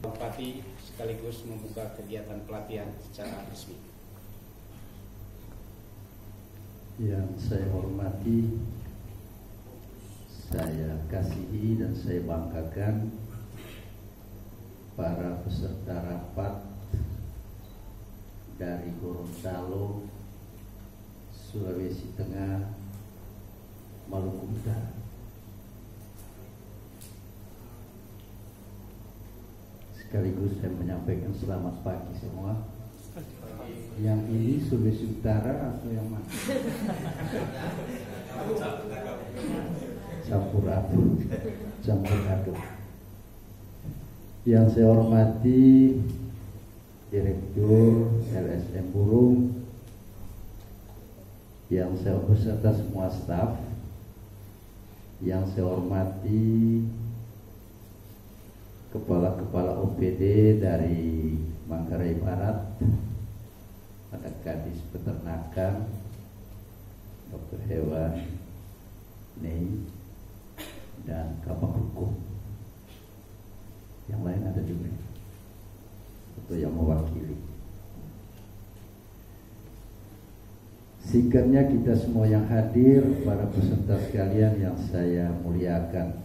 Bupati sekaligus membuka kegiatan pelatihan secara resmi. Yang saya hormati, saya kasihi dan saya banggakan para peserta rapat dari Gorontalo, Sulawesi Tengah, Maluku Utara. Sekaligus saya menyampaikan selamat pagi semua. Yang ini Sulawesi Utara atau yang mana? Campur aduk. Yang saya hormati Direktur LSM Burung, yang saya beserta semua staf, yang saya hormati kepala-kepala OPD dari Manggarai Barat, ada Kadis Peternakan, Dokter Hewan, Nei, dan Kabak Hukum. Yang lain ada juga atau yang mewakili. Singkatnya, kita semua yang hadir, para peserta sekalian yang saya muliakan,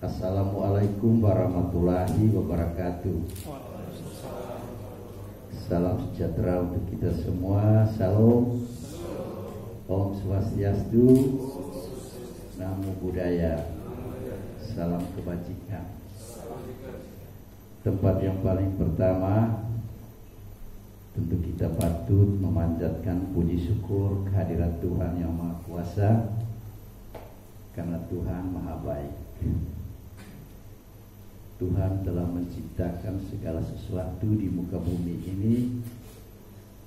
Assalamualaikum warahmatullahi wabarakatuh. Salam sejahtera untuk kita semua. Salam, Om Swastiastu, Namo Buddhaya, salam kebajikan. Tempat yang paling pertama, tentu kita patut memanjatkan puji syukur kehadirat Tuhan Yang Maha Kuasa, karena Tuhan Maha Baik. Tuhan telah menciptakan segala sesuatu di muka bumi ini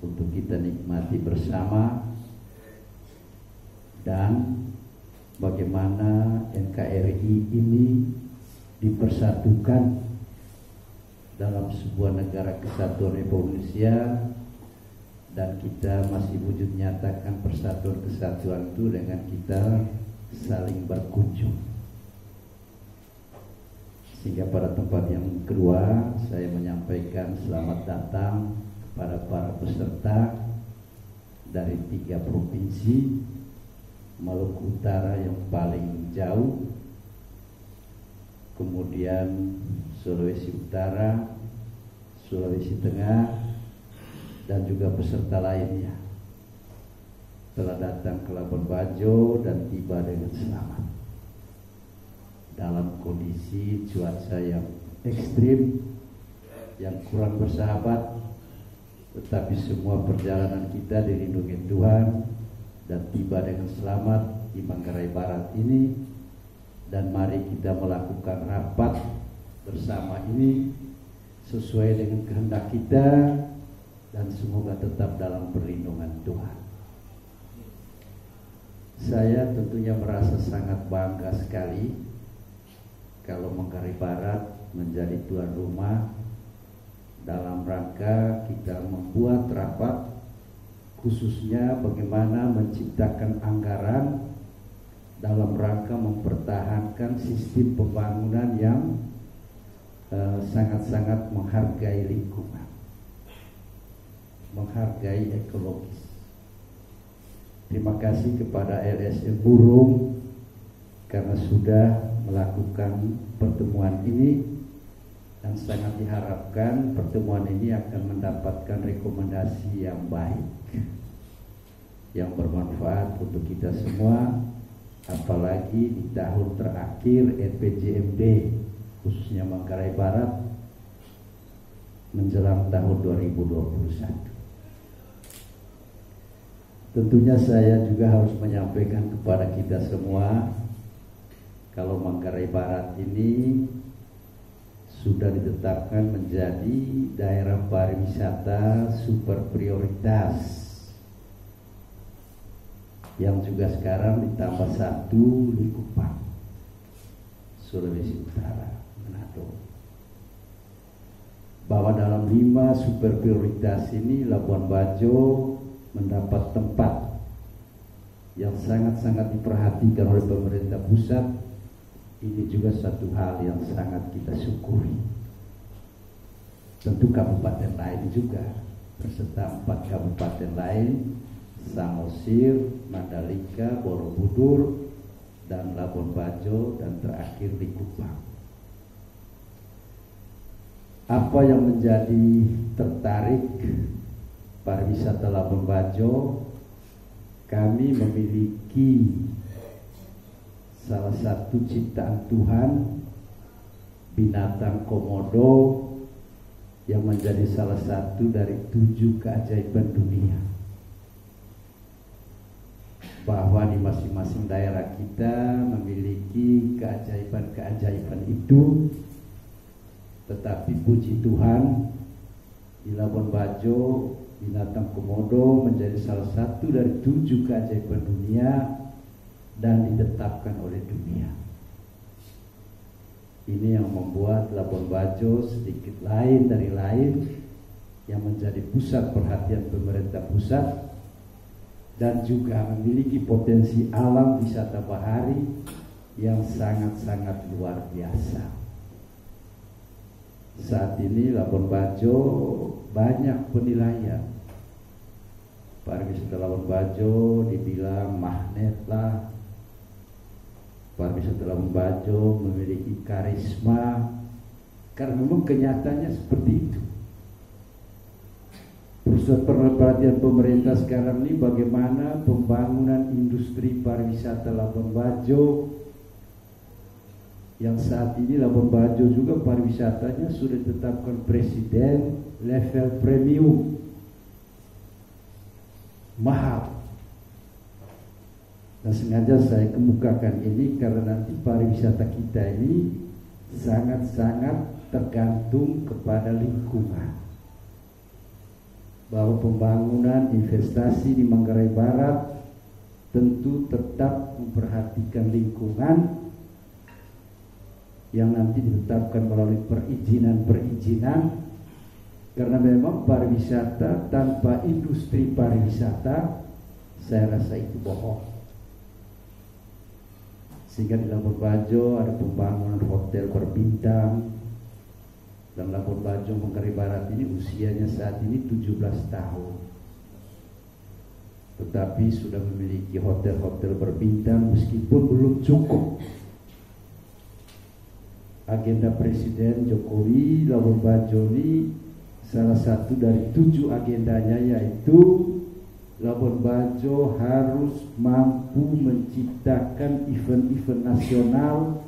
untuk kita nikmati bersama, dan bagaimana NKRI ini dipersatukan dalam sebuah negara kesatuan Republik Indonesia, dan kita masih wujud nyatakan persatuan kesatuan itu dengan kita saling berkunjung. Sehingga pada tempat yang kedua, saya menyampaikan selamat datang kepada para peserta dari 3 provinsi, Maluku Utara yang paling jauh, kemudian Sulawesi Utara, Sulawesi Tengah, dan juga peserta lainnya telah datang ke Labuan Bajo dan tiba dengan selamat dalam kondisi cuaca yang ekstrim, yang kurang bersahabat, tetapi semua perjalanan kita dilindungi Tuhan dan tiba dengan selamat di Manggarai Barat ini. Dan mari kita melakukan rapat bersama ini sesuai dengan kehendak kita, dan semoga tetap dalam perlindungan Tuhan. Saya tentunya merasa sangat bangga sekali kalau Manggarai Barat menjadi tuan rumah dalam rangka kita membuat rapat, khususnya bagaimana menciptakan anggaran dalam rangka mempertahankan sistem pembangunan yang sangat-sangat menghargai lingkungan, menghargai ekologis. Terima kasih kepada LSM Burung karena sudah melakukan pertemuan ini, dan sangat diharapkan pertemuan ini akan mendapatkan rekomendasi yang baik, yang bermanfaat untuk kita semua, apalagi di tahun terakhir RPJMD khususnya Manggarai Barat menjelang tahun 2021. Tentunya saya juga harus menyampaikan kepada kita semua kalau Manggarai Barat ini sudah ditetapkan menjadi daerah pariwisata super prioritas, yang juga sekarang ditambah 1 Likupang, Sulawesi Utara, Manado. Bahwa dalam 5 super prioritas ini Labuan Bajo mendapat tempat yang sangat-sangat diperhatikan oleh pemerintah pusat. Ini juga satu hal yang sangat kita syukuri. tentu kabupaten lain juga, beserta 4 kabupaten lain, Samosir, Mandalika, Borobudur, dan Labuan Bajo, dan terakhir Likupang. Apa yang menjadi tertarik pariwisata Labuan Bajo? Kami memiliki salah satu ciptaan Tuhan, binatang komodo, yang menjadi salah satu dari 7 keajaiban dunia. Bahwa di masing-masing daerah kita memiliki keajaiban-keajaiban itu, tetapi puji Tuhan, di Labuan Bajo binatang komodo menjadi salah satu dari 7 keajaiban dunia dan ditetapkan oleh dunia. Ini yang membuat Labuan Bajo sedikit lain dari lain, yang menjadi pusat perhatian pemerintah pusat, dan juga memiliki potensi alam wisata bahari yang sangat-sangat luar biasa. Saat ini Labuan Bajo banyak penilaian. Pariwisata Labuan Bajo dibilang magnet lah. Pariwisata Labuan Bajo memiliki karisma, karena memang kenyataannya seperti itu. Pusat perhatian pemerintah sekarang ini bagaimana pembangunan industri pariwisata Labuan Bajo, yang saat ini Labuan Bajo juga pariwisatanya sudah ditetapkan presiden level premium, mahal. Dan sengaja saya kemukakan ini karena nanti pariwisata kita ini sangat-sangat tergantung kepada lingkungan. Bahwa pembangunan investasi di Manggarai Barat tentu tetap memperhatikan lingkungan, yang nanti ditetapkan melalui perizinan, karena memang pariwisata tanpa industri pariwisata, saya rasa itu bohong. Sehingga di Labuan Bajo ada pembangunan hotel berbintang, dan Labuan Bajo Manggarai Barat ini usianya saat ini 17 tahun, tetapi sudah memiliki hotel-hotel berbintang meskipun belum cukup. Agenda Presiden Jokowi, Labuan Bajo ini salah satu dari 7 agendanya, yaitu Labuan Bajo harus mampu menciptakan event-event nasional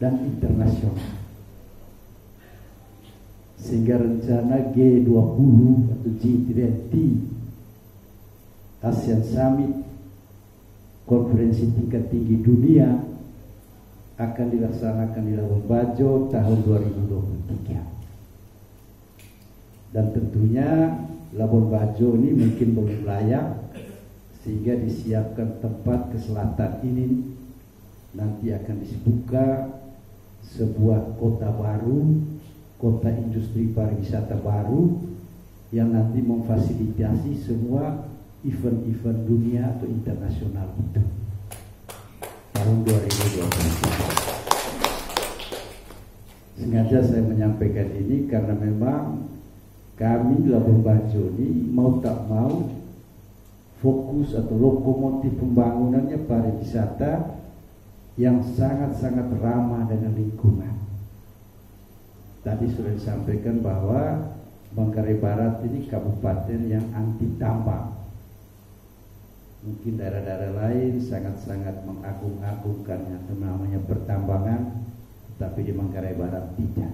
dan internasional. Sehingga rencana G20 atau G20, ASEAN Summit, konferensi tingkat tinggi dunia, akan dilaksanakan di Labuan Bajo tahun 2023. Dan tentunya Labuan Bajo ini mungkin belum layak, sehingga disiapkan tempat ke selatan ini. Nanti akan dibuka sebuah kota baru, kota industri pariwisata baru, yang nanti memfasilitasi semua event-event dunia atau internasional itu tahun 2023. Sengaja saya menyampaikan ini karena memang kami Labuan Bajo ini mau tak mau fokus atau lokomotif pembangunannya pariwisata yang sangat-sangat ramah dengan lingkungan. Tadi sudah disampaikan bahwa Manggarai Barat ini kabupaten yang anti tambang. Mungkin daerah-daerah lain sangat-sangat mengagung-agungkan yang namanya pertambangan, tapi di Manggarai Barat tidak.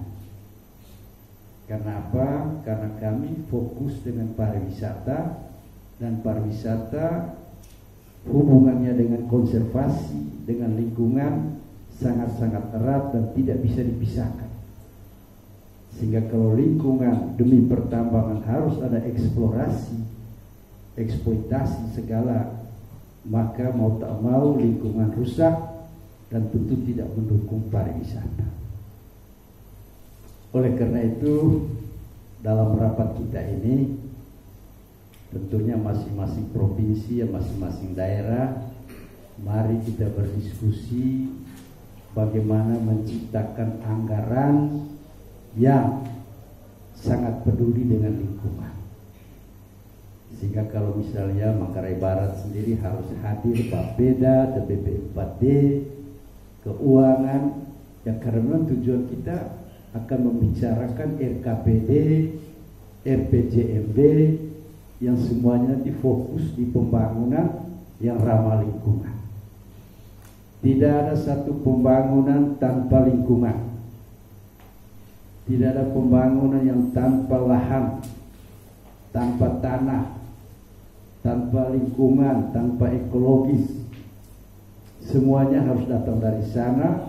Karena apa? Karena kami fokus dengan pariwisata, dan pariwisata hubungannya dengan konservasi, dengan lingkungan sangat-sangat erat dan tidak bisa dipisahkan. Sehingga kalau lingkungan demi pertambangan harus ada eksplorasi, eksploitasi segala, maka mau tak mau lingkungan rusak dan tentu tidak mendukung pariwisata. Oleh karena itu, dalam rapat kita ini tentunya masing-masing provinsi, masing-masing daerah, mari kita berdiskusi bagaimana menciptakan anggaran yang sangat peduli dengan lingkungan. Sehingga kalau misalnya Manggarai Barat sendiri harus hadir Bapeda, TPP 4D, keuangan, ya karena tujuan kita akan membicarakan RKPD, RPJMD yang semuanya nanti fokus di pembangunan yang ramah lingkungan. Tidak ada satu pembangunan tanpa lingkungan. Tidak ada pembangunan yang tanpa lahan, tanpa tanah, tanpa lingkungan, tanpa ekologis. Semuanya harus datang dari sana.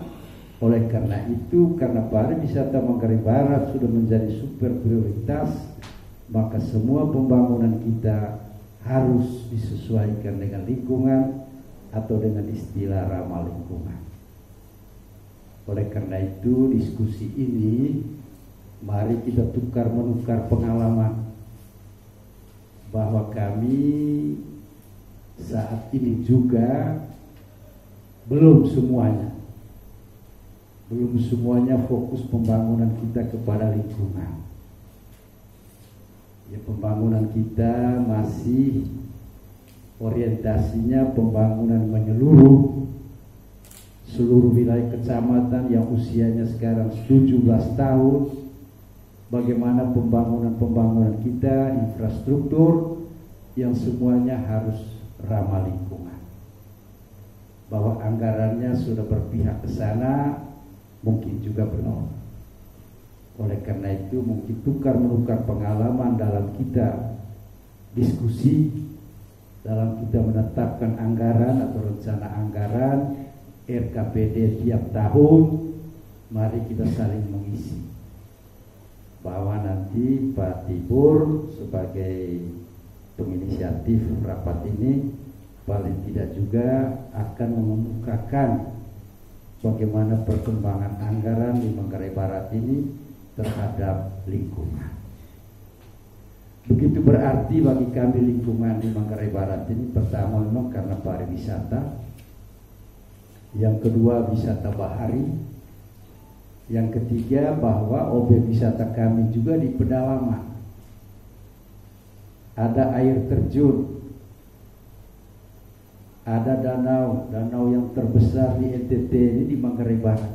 Oleh karena itu, karena pariwisata Manggarai Barat sudah menjadi super prioritas, maka semua pembangunan kita harus disesuaikan dengan lingkungan atau dengan istilah ramah lingkungan. Oleh karena itu, diskusi ini mari kita tukar menukar pengalaman bahwa kami saat ini juga belum semuanya fokus pembangunan kita kepada lingkungan. Ya, pembangunan kita masih orientasinya pembangunan menyeluruh seluruh wilayah kecamatan yang usianya sekarang 17 tahun. Bagaimana pembangunan kita, infrastruktur yang semuanya harus ramah lingkungan. Bahwa anggarannya sudah berpihak ke sana, mungkin juga benar. Oleh karena itu mungkin tukar menukar pengalaman dalam kita diskusi, dalam kita menetapkan anggaran atau rencana anggaran RKPD tiap tahun, mari kita saling mengisi. Bahwa nanti Pak Tibur sebagai penginisiatif rapat ini paling tidak juga akan mengemukakan bagaimana perkembangan anggaran di Manggarai Barat ini terhadap lingkungan. Begitu berarti bagi kami lingkungan di Manggarai Barat ini, pertama memang karena pariwisata, yang kedua wisata bahari, yang ketiga bahwa objek wisata kami juga di pedalaman. Ada air terjun, ada danau yang terbesar di NTT ini di Manggarai Barat.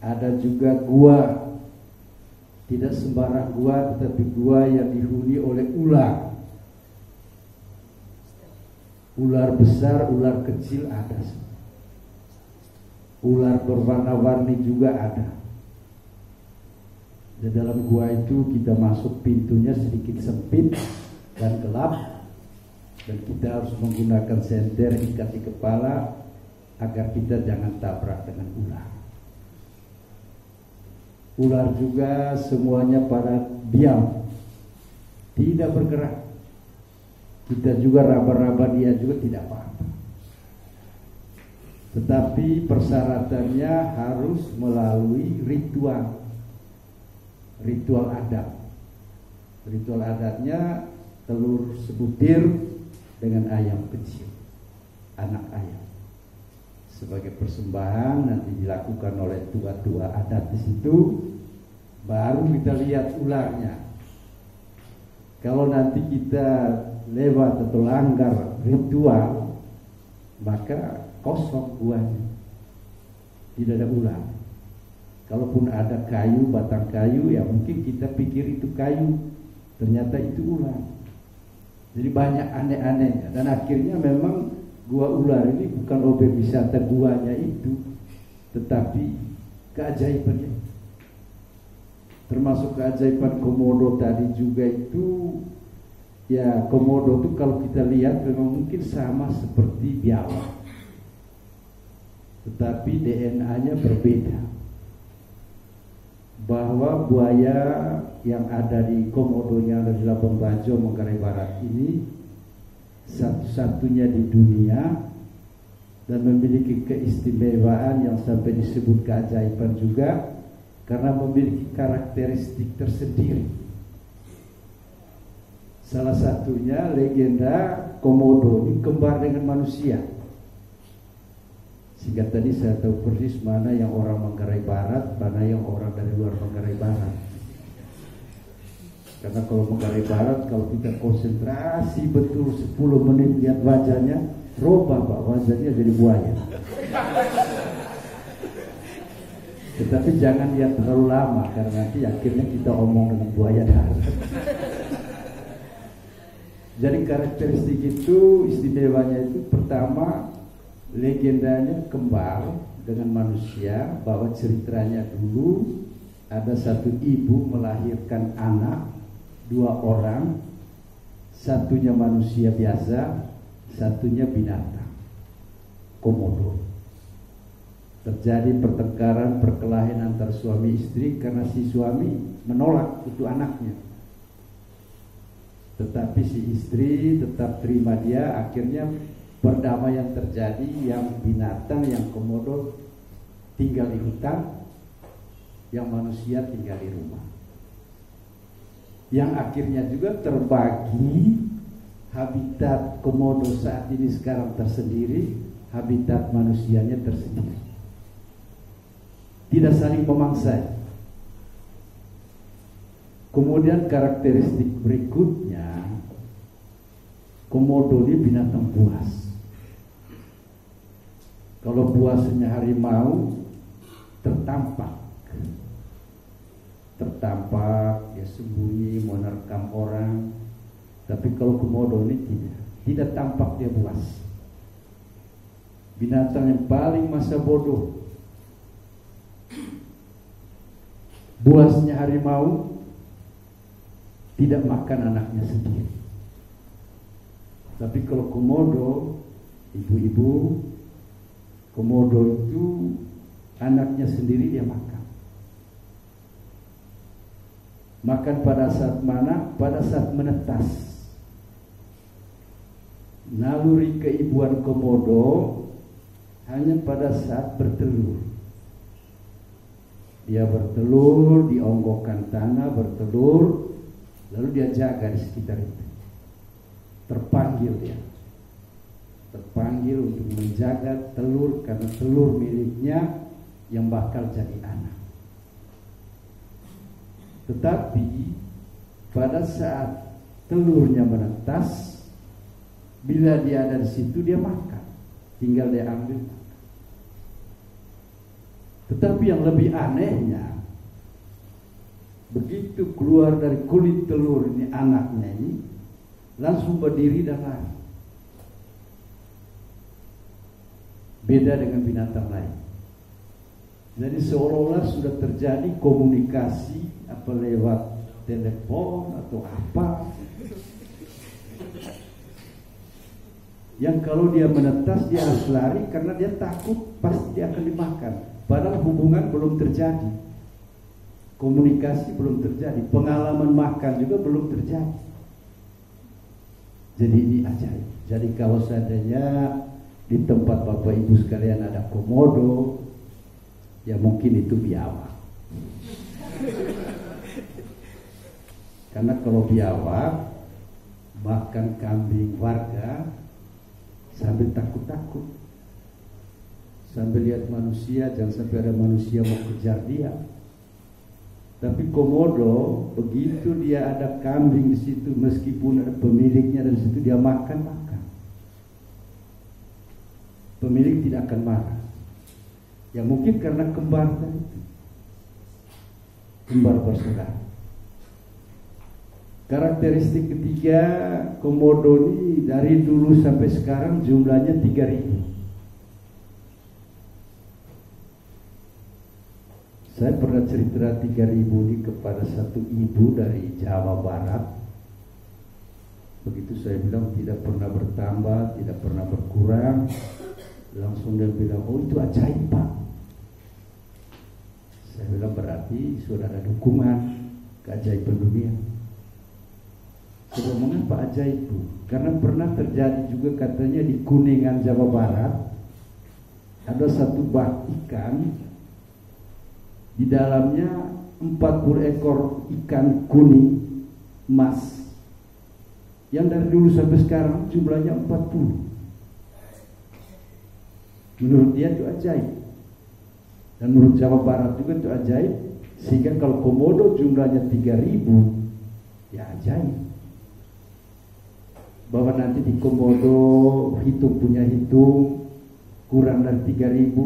Ada juga gua, tidak sembarang gua tetapi gua yang dihuni oleh ular. Ular besar, ular kecil ada. Ular berwarna-warni juga ada. Di dalam gua itu kita masuk pintunya sedikit sempit dan gelap, dan kita harus menggunakan senter ikat di kepala agar kita jangan tabrak dengan ular. Ular juga semuanya pada diam, tidak bergerak. Kita juga raba-raba dia juga tidak apa-apa. Tetapi persyaratannya harus melalui ritual adat. Ritual adatnya telur sebutir dengan ayam kecil, anak ayam, sebagai persembahan nanti dilakukan oleh tua-tua adat di situ. Baru kita lihat ularnya. Kalau nanti kita lewat atau langgar ritual, maka kosong guanya, tidak ada ular. Kalaupun ada kayu, batang kayu, ya mungkin kita pikir itu kayu, ternyata itu ular. Jadi banyak aneh-anehnya, dan akhirnya memang gua ular ini bukan objek wisata guanya itu, tetapi keajaibannya. Termasuk keajaiban Komodo tadi juga itu, ya Komodo itu kalau kita lihat memang mungkin sama seperti biawak, tetapi DNA-nya berbeda. Bahwa buaya yang ada di Komodo, yang ada di Labuan Bajo, Manggarai Barat ini satu-satunya di dunia dan memiliki keistimewaan yang sampai disebut keajaiban juga, karena memiliki karakteristik tersendiri. Salah satunya legenda Komodo ini kembar dengan manusia. Sehingga tadi saya tahu persis mana yang orang Manggarai Barat, mana yang orang dari luar Manggarai Barat. Karena kalau Manggarai Barat, kalau kita konsentrasi betul 10 menit lihat wajahnya, robah Pak, wajahnya jadi buaya. Tetapi jangan lihat terlalu lama, karena nanti akhirnya kita omong dengan buaya darat. Jadi karakteristik itu, istimewanya itu, pertama legendanya kembar dengan manusia, bahwa ceritanya dulu ada satu ibu melahirkan anak 2 orang, satunya manusia biasa, satunya binatang, komodo. Terjadi pertengkaran, perkelahian antar suami istri karena si suami menolak itu anaknya. Tetapi si istri tetap terima dia, akhirnya perdamaian terjadi, yang binatang, yang komodo tinggal di hutan, yang manusia tinggal di rumah. Yang akhirnya juga terbagi habitat komodo saat ini sekarang tersendiri, habitat manusianya tersendiri. Tidak saling memangsai. Kemudian karakteristik berikutnya, komodo ini binatang buas. Kalau buasnya harimau tertampak, dia sembunyi menerkam orang. Tapi kalau komodo ini tidak tampak dia buas. Binatang yang paling masa bodoh. Buasnya harimau tidak makan anaknya sendiri. Tapi kalau komodo, ibu-ibu, komodo itu anaknya sendiri dia makan. Makan pada saat mana? Pada saat menetas. Naluri keibuan komodo hanya pada saat bertelur. Dia bertelur, dionggokkan tanah, bertelur, lalu dia jaga di sekitar itu. Terpanggil dia. Terpanggil untuk menjaga telur, karena telur miliknya yang bakal jadi anak. Tetapi pada saat telurnya menetas, bila dia ada di situ dia makan, tinggal dia ambil. Tetapi yang lebih anehnya, begitu keluar dari kulit telur ini anaknya ini, langsung berdiri dan lari. Beda dengan binatang lain. Jadi seolah-olah sudah terjadi komunikasi, apa lewat telepon atau apa, yang kalau dia menetas dia harus lari karena dia takut pasti dia akan dimakan. Padahal hubungan belum terjadi, komunikasi belum terjadi, pengalaman makan juga belum terjadi. Jadi ini ajaib. Jadi kalau seandainya di tempat Bapak Ibu sekalian ada komodo, ya mungkin itu biawak. Karena kalau biawak makan kambing warga sambil takut-takut, sambil lihat manusia, jangan sampai ada manusia mau kejar dia. Tapi komodo begitu dia ada kambing di situ, meskipun ada pemiliknya dan di situ dia makan. Pemilik tidak akan marah. Ya mungkin karena kembar bersaudara. Karakteristik ketiga, komodo ini dari dulu sampai sekarang jumlahnya 3.000. Saya pernah cerita 3.000 ini kepada satu ibu dari Jawa Barat. Begitu saya bilang tidak pernah bertambah, tidak pernah berkurang, langsung dia bilang, oh itu ajaib Pak. Saya bilang berarti sudah ada dukungan keajaiban dunia. Coba mengapa ajaib itu? Karena pernah terjadi juga katanya di Kuningan Jawa Barat, ada satu bak ikan, di dalamnya 40 ekor ikan kuning emas, yang dari dulu sampai sekarang jumlahnya 40. Menurut dia itu ajaib, dan menurut Jawa Barat juga itu ajaib. Sehingga kalau komodo jumlahnya 3.000, Ya ajaib. Bahwa nanti di Komodo hitung punya hitung kurang dari 3.000,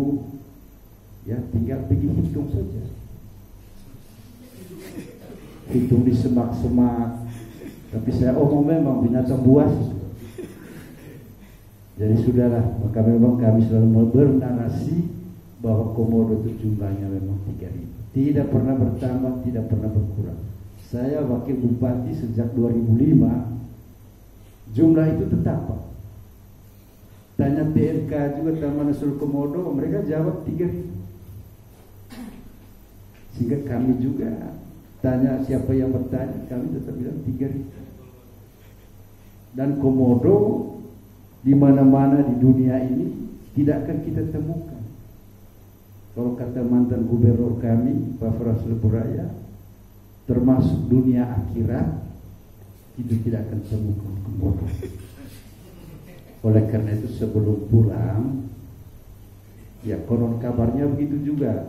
ya tinggal pergi hitung saja. Hitung di semak-semak. Tapi saya omong memang binatang buas. Jadi sudahlah, maka memang kami selalu bernarasi bahwa Komodo itu jumlahnya memang 3.000. Tidak pernah bertambah, tidak pernah berkurang. Saya wakil bupati sejak 2005. Jumlah itu tetap, Pak. Tanya TNK juga Taman Nasional Komodo, mereka jawab 3.000. Sehingga kami juga tanya siapa yang bertanya, kami tetap bilang 3.000. Dan Komodo di mana-mana di dunia ini tidak akan kita temukan. Kalau kata mantan gubernur kami, Pak Fras Leburaya, termasuk dunia akhirat, itu tidak akan temukan Komodo. Oleh karena itu sebelum pulang, ya konon kabarnya begitu juga.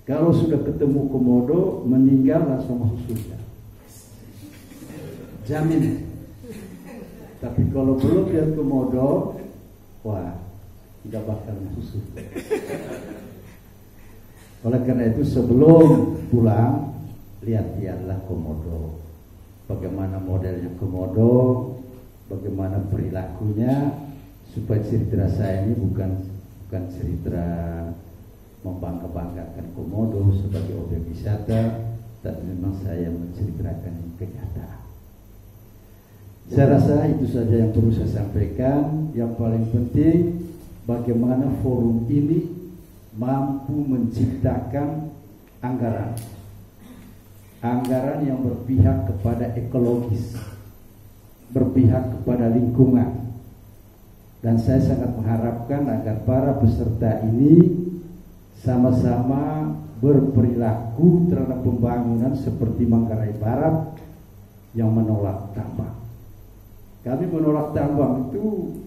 Kalau sudah ketemu Komodo, meninggal langsung masuk surga. Jamin. Tapi kalau belum lihat Komodo, wah, tidak bakal masuk surga. Oleh karena itu sebelum pulang, lihat-lihatlah Komodo. Bagaimana modelnya Komodo, bagaimana perilakunya, supaya cerita saya ini bukan cerita membangga-banggakan Komodo sebagai objek wisata, tapi memang saya menceritakan kenyataan. Saya rasa itu saja yang perlu saya sampaikan. Yang paling penting, bagaimana forum ini mampu menciptakan anggaran yang berpihak kepada ekologis, berpihak kepada lingkungan. Dan saya sangat mengharapkan agar para peserta ini sama-sama berperilaku terhadap pembangunan seperti Manggarai Barat yang menolak tambang. Kami menolak tambang itu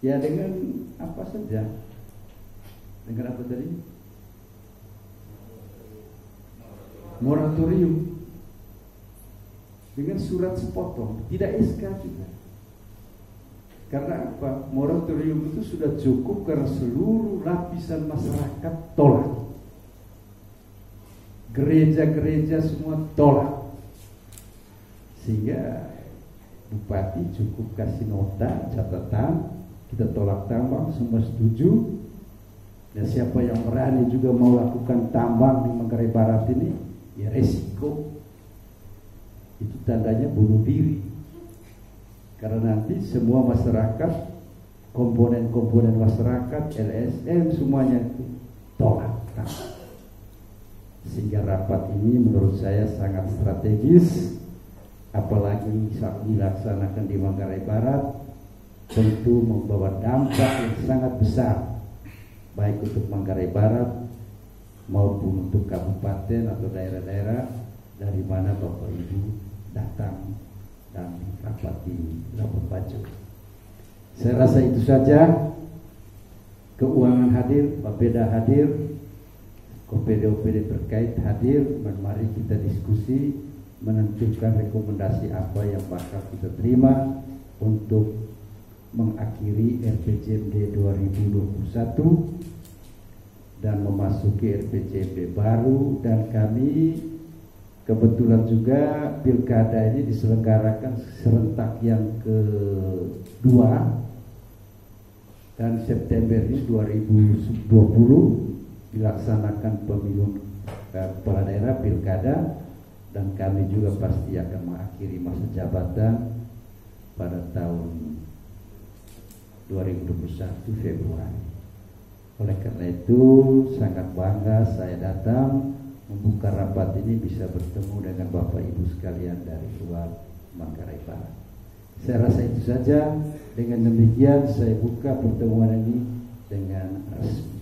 ya dengan apa saja. Dengan apa tadi? Moratorium. Dengan surat sepotong, tidak SK juga. Karena apa? Moratorium itu sudah cukup karena seluruh lapisan masyarakat tolak. Gereja-gereja semua tolak. Sehingga bupati cukup kasih nota, catatan, kita tolak tambang, semua setuju. Dan siapa yang berani juga mau lakukan tambang di Manggarai Barat ini, ya resiko. Itu tandanya bunuh diri. Karena nanti semua masyarakat, komponen-komponen masyarakat, LSM semuanya itu tolak. Sehingga rapat ini menurut saya sangat strategis, apalagi saat dilaksanakan di Manggarai Barat, tentu membawa dampak yang sangat besar, baik untuk Manggarai Barat maupun untuk kabupaten atau daerah-daerah dari mana Bapak Ibu datang dan rapat di Labuan Bajo. Saya rasa itu saja. Keuangan hadir, Bapeda hadir, OPD-OPD terkait hadir, dan mari kita diskusi menentukan rekomendasi apa yang bakal kita terima untuk mengakhiri RPJMD 2021 dan memasuki RPJMD baru. Dan kami kebetulan juga pilkada ini diselenggarakan serentak yang kedua, dan September ini 2020 dilaksanakan pemilu kepala daerah pilkada, dan kami juga pasti akan mengakhiri masa jabatan pada tahun 2021 Februari. Oleh karena itu sangat bangga saya datang membuka rapat ini, bisa bertemu dengan Bapak Ibu sekalian dari luar Manggarai Barat. Saya rasa itu saja. Dengan demikian saya buka pertemuan ini dengan resmi.